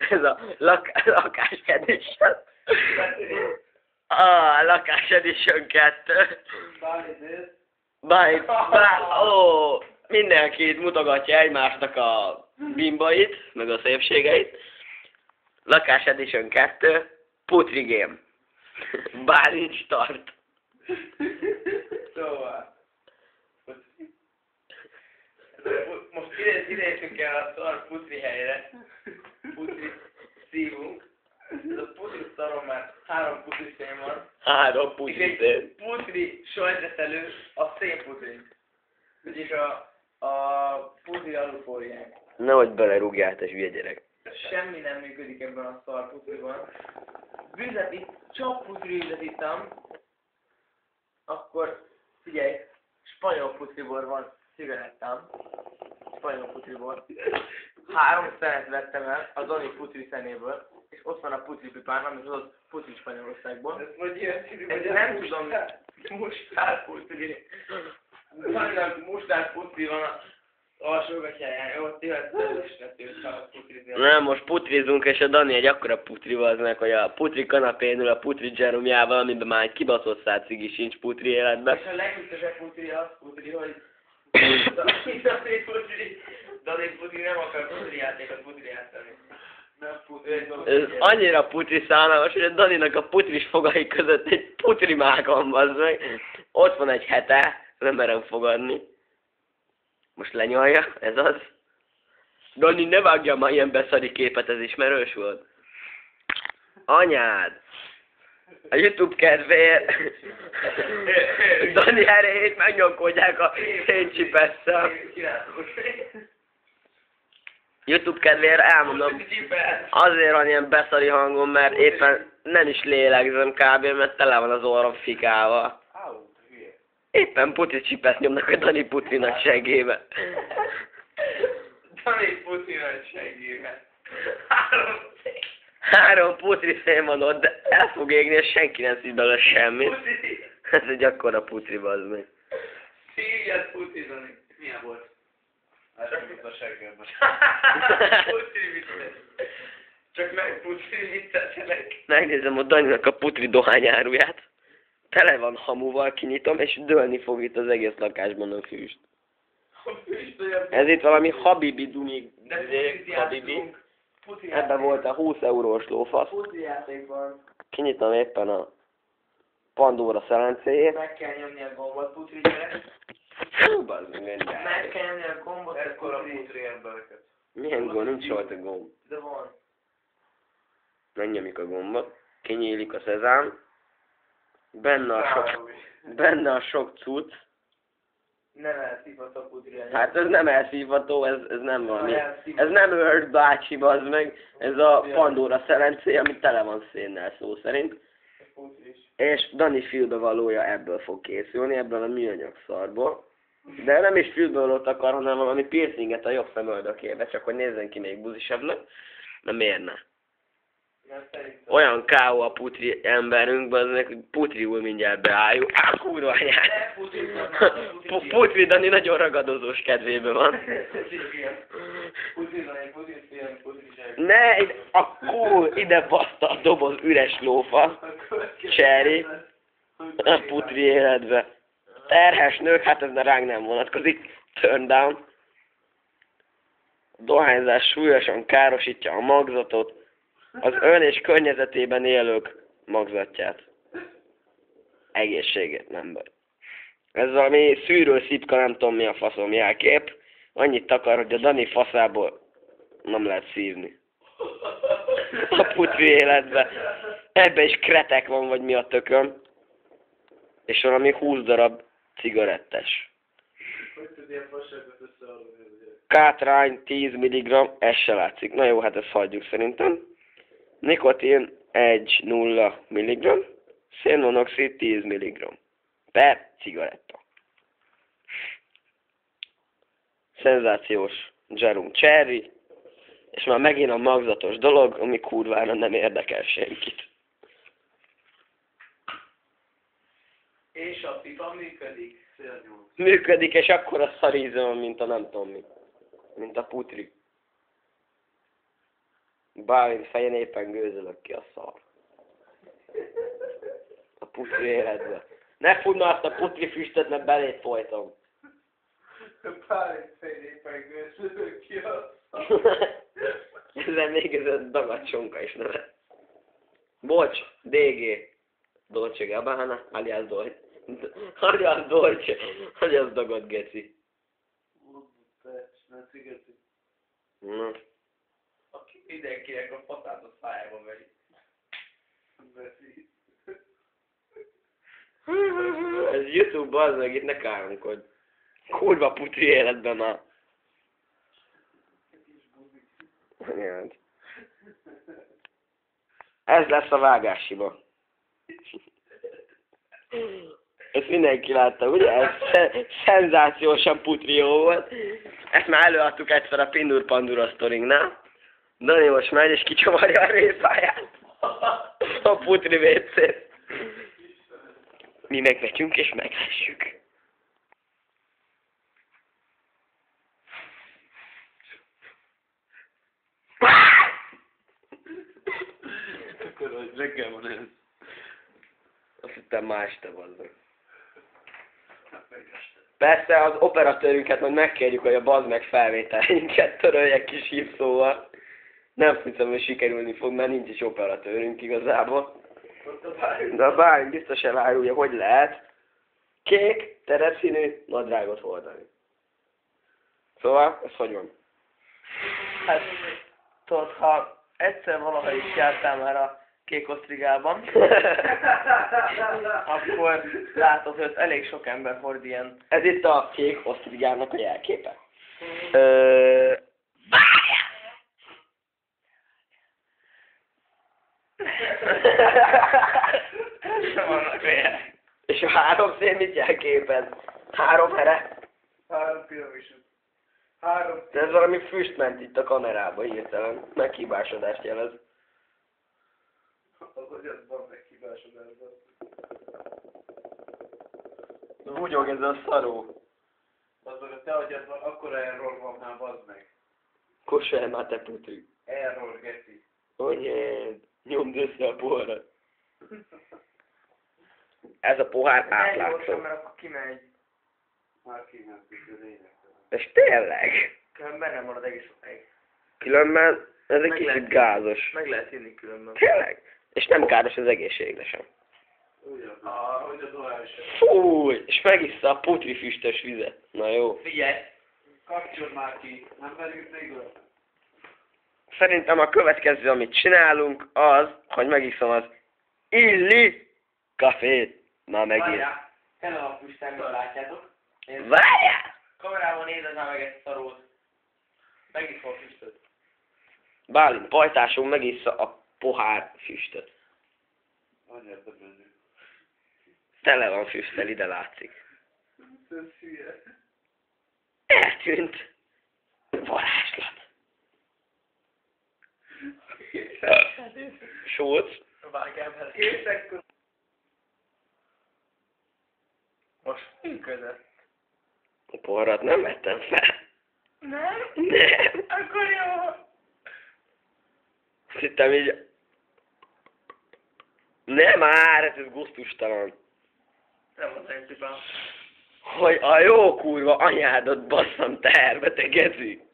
ez a Lakás Edition. Lakás Edition 2. Mindenki itt mutogatja egymásnak a bimbait, meg a szépségeit. Lakás Edition 2. Putri Game. Bálint start. Szóval. Most idejtünk el a szar putri helyre. Putri szívunk. Ez a putri szaron már 3 putri szén van. 3 putri szén. Putri sajtreszelő a szénputri. Vagyis a putri alufóliák. Nehogy belerúgjál, és hülye gyerek. Semmi nem működik ebben a szar putriban. Vizet csak putri vizet ittam. Akkor figyelj, spanyol putribor van cigarettám. Spanyol putribor. 3 szenet vettem el a Dani putri szenéből, és ott van a putri pipán, amit hozott putri Spanyolországból. Ez nem tudom, mustár putri. Vannak mustár putri van a alsógatyáján, jó, nem, most putrizunk, és a Dani egy akkora putri vaznak, hogy a putri kanapén ül a putri dzserumjával, amiben már egy kibaszott száz cigi sincs putri életben. És a legütesebb putri az putri, hogy Dani putri nem akar putri játékot putri játszani. Ez annyira putri szánalmas, hogy a Daninak a putris fogai között egy putri mágam van meg. Ott van egy hete, nem merem fogadni. Most lenyalja, ez az. Dani, ne vágja már ilyen beszari képet, ez ismerős volt. Anyád! A YouTube kedvéért Dani erejét megnyomkodják a széncsipesszel. YouTube kedvéért elmondom, azért van ilyen beszari hangom, mert éppen nem is lélegzem kb, mert tele van az orrom fikával. Éppen putri csipeszt nyomnak a Dani putrinak seggébe. Dani putrinak seggébe. 3 putri szén van ott, de el fog égni, és senki nem szív belőle semmit. Ez egy akkora putri, bazd meg. Szívjad putri, Dani. Milyen volt? Csak a seggedben. Putri vicces. Csak meg putri vicceselek. Megnézem a Daninak a putri dohányáruját. Tele van hamuval, kinyitom, és dőlni fog itt az egész lakásban a füst. Ez itt valami Habibi Dumi. Habibi. Ebben volt a 20 eurós lófasz. Kinyitom éppen a Pandora szelencéjét. Meg kell nyomni a gombot, putri gyerek. Meg kell nyomni a gombot, ekkor a putri embereket. Milyen gomb? Nincs rajta gomb. De van. Megnyomjuk a gombot. Kinyílik a szezám. Benne a sok cucc. Nem elszívható putri. Hát ez nem elszívható, ez nem valami. Ez nem Earth bácsi, bazd meg. Ez a Pandora szelencé, ami tele van szénnel szó szerint. És Dani fülbevalója ebből fog készülni, ebből a műanyag szarból. De nem is fülbevalót akar, hanem valami piercinget a jobb szemöldökébe, csak hogy nézzen ki még buzisabbnak. Na miért ne? Olyan K.O. a putri emberünk, bazd hogy putriul mindjárt beálljuk. Kurva anyád! Putri Dani nagyon ragadozós kedvében van. Ne, ide baszta a doboz üres lófa. Cserry. A putri életbe. Terhes nők, hát ez ránk nem vonatkozik. Turn down. A dohányzás súlyosan károsítja a magzatot. Az ön és környezetében élők magzatját. Egészségét nem baj. Ez valami szűrőszipka, nem tudom mi a faszom jelkép. Annyit takar, hogy a Dani faszából nem lehet szívni. A putri életbe. Ebbe is kretek van, vagy mi a tököm. És valami 20 darab cigarettes. Kátrány 10 mg, ez se látszik. Na jó, hát ezt hagyjuk szerintem. Nikotin 1,0 mg, szénmonoxid 10 mg per cigaretta. Szenzációs Jerum Cherry, és már megint a magzatos dolog, ami kurvára nem érdekel senkit. És a pipa működik. Működik, és akkor a szarízom, mint a nem tudom mi. Mint a putri. Bálint fején éppen gőzölök ki a szar. A putri életbe. Ne fudd már azt a putri füstöt, mert belét folytom. Bálint fején éppen gőzölök ki a szar. Ezzel még ez a dagadt sonka is neve. Bocs, DG. Dolce Gabbana, alias Dolce. Alias Dolce. Alias dagadt geci. Na. Aki mindenkinek a faszátot szájába veri. Ez YouTube az meg, itt ne káromkodj. Kurva putri életben már. Anyád. Ez lesz a vágásiba. Ezt mindenki látta, ugye? Ez szenzációsan putri jó volt. Ezt már előadtuk egyszer a Pindur Pandura sztorinknál. Dani most megy és kicsavarja a részáját. A putri vécét. Mi megvetjünk és meglessük. Akkor reggel van ez. Azt hittem ma este van. Persze az operatőrünket majd megkérjük, hogy a bazd meg felvételeinket törölje kis hívszóval. Nem hiszem, hogy sikerülni fog, mert nincs is operatőrünk igazából. De a Bálint biztos elárulja, hogy lehet kék, terepszínű nadrágot hordani. Szóval, ez hogy van? Hát, tudod, ha egyszer valaha is jártál már a kék osztrigában, akkor látod, hogy ott elég sok ember hord ilyen. Ez itt a kék osztrigának a jelképe? Vannak olyan. És a 3 szél mit jelképez? 3 here? 3 piramisok. 3 De ez valami füst ment itt a kamerába hirtelen. Meghibásodást jelez. Az agyadban meghibásodásban. Húgyog ez a szaró. Azon a te agyadban akkora error van már, bazd meg. Kossolj már te putri. Error, geci. Anyád, nyomd össze a poharat. Ez a pohár átlátszó. Mert akkor kimegy. Már kimentük a lényegtelen. És tényleg. Különben nem marad egész sokáig. Különben ez egy Meg kicsit lehet- gázos. Meg lehet inni különben. Tényleg? És nem káros az egészségre sem. Ugyan. Hogy a dohányos. Fúj! És megissza a putri füstös vizet. Na jó. Figyelj! Kapcsolj már ki. Nem velünk végül? Szerintem a következő, amit csinálunk, az, hogy megiszom az illi kafét. Na megint. Várjál! Tele a füstemről látjátok. Várjál! Kamerában nézed már meg ezt a szarót. Megiszom a füstöt. Bálint pajtásunk megissza a pohár füstöt. Anyád a menő. Tele van füsttel, ide látszik. Ez hülye. Eltűnt. Varázslat. Sóc. Vágjál bele. Készek. Most működött. A poharat nem vettem fel. Nem? Nem. Akkor jó. Azt hittem így... Nem már, ez gusztustalan. Nem az én pipám. Hogy a jó kurva anyádat basszam teherbe, te geci.